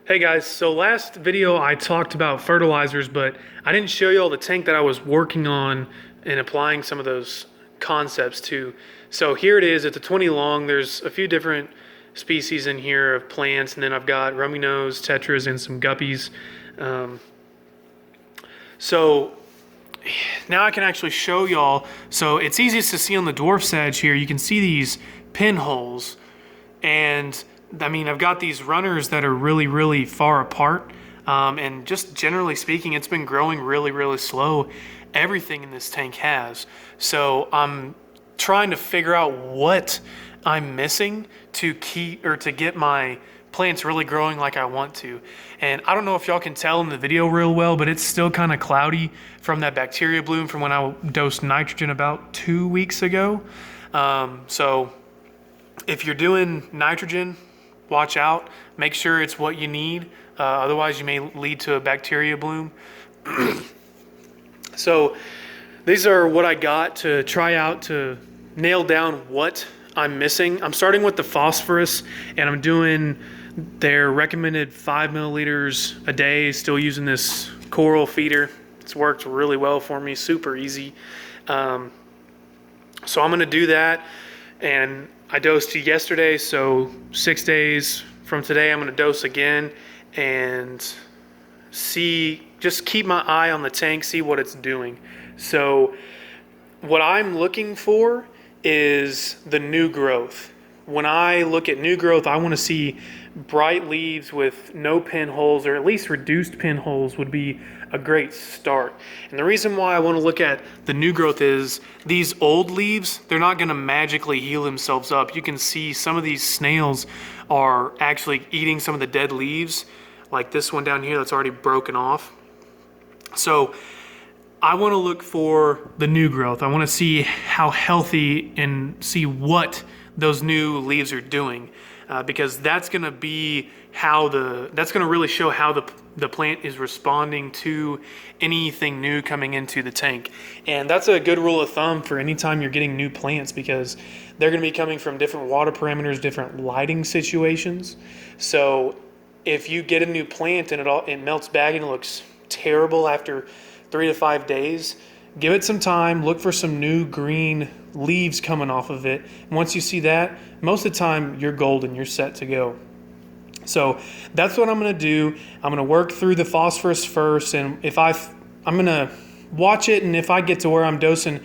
Hey guys, so last video I talked about fertilizers, but I didn't show you all the tank that I was working on and applying some of those concepts to. So here it is, it's a 20 long. There's a few different species in here of plants, and then I've got rummy nose, tetras, and some guppies. So now I can actually show y'all. So it's easiest to see on the dwarf's edge here. You can see these pinholes, and I mean, I've got these runners that are really far apart, and just generally speaking, it's been growing really slow. Everything in this tank has. So I'm trying to figure out what I'm missing to get my plants really growing like I want to. And I don't know if y'all can tell in the video real well, but it's still kind of cloudy from that bacteria bloom from when I dosed nitrogen about 2 weeks ago. So if you're doing nitrogen, watch out. Make sure it's what you need. Otherwise, you may lead to a bacteria bloom. So these are what I got to try out to nail down what I'm missing. I'm starting with the phosphorus, and I'm doing their recommended 5 milliliters a day. Still using this coral feeder. It's worked really well for me. Super easy. So I'm going to do that. And I dosed yesterday, so 6 days from today I'm going to dose again and just keep my eye on the tank, see what it's doing. So what I'm looking for is the new growth. When I look at new growth, I want to see bright leaves with no pinholes, or at least reduced pinholes would be a great start. And the reason why I want to look at the new growth is these old leaves, they're not going to magically heal themselves up. You can see some of these snails are actually eating some of the dead leaves, like this one down here that's already broken off. So I want to look for the new growth. I want to see how healthy and see what those new leaves are doing, because that's going to be that's going to really show how the plant is responding to anything new coming into the tank. And that's a good rule of thumb for any time you're getting new plants, because they're going to be coming from different water parameters, different lighting situations. So if you get a new plant and it melts back and it looks terrible after 3 to 5 days, give it some time, look for some new green leaves coming off of it. And once you see that, most of the time you're golden, you're set to go. So that's what I'm going to do. I'm going to work through the phosphorus first, and I'm going to watch it, and if I get to where I'm dosing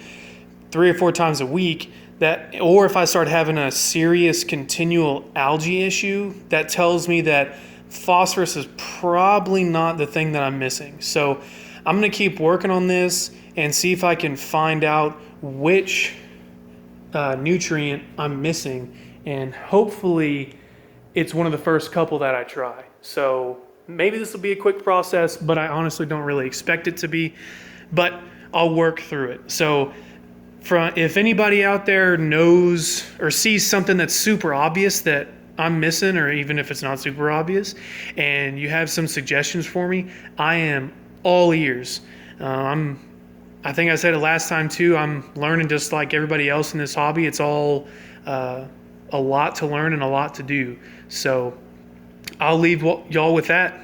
3 or 4 times a week, or if I start having a serious continual algae issue, that tells me that phosphorus is probably not the thing that I'm missing. So I'm going to keep working on this and see if I can find out which nutrient I'm missing, and hopefully it's one of the first couple that I try. So maybe this will be a quick process, but I honestly don't really expect it to be, but I'll work through it. So if anybody out there knows or sees something that's super obvious that I'm missing, or even if it's not super obvious, and you have some suggestions for me, I am all ears. I think I said it last time too, I'm learning just like everybody else in this hobby. It's all a lot to learn and a lot to do. So I'll leave y'all with that.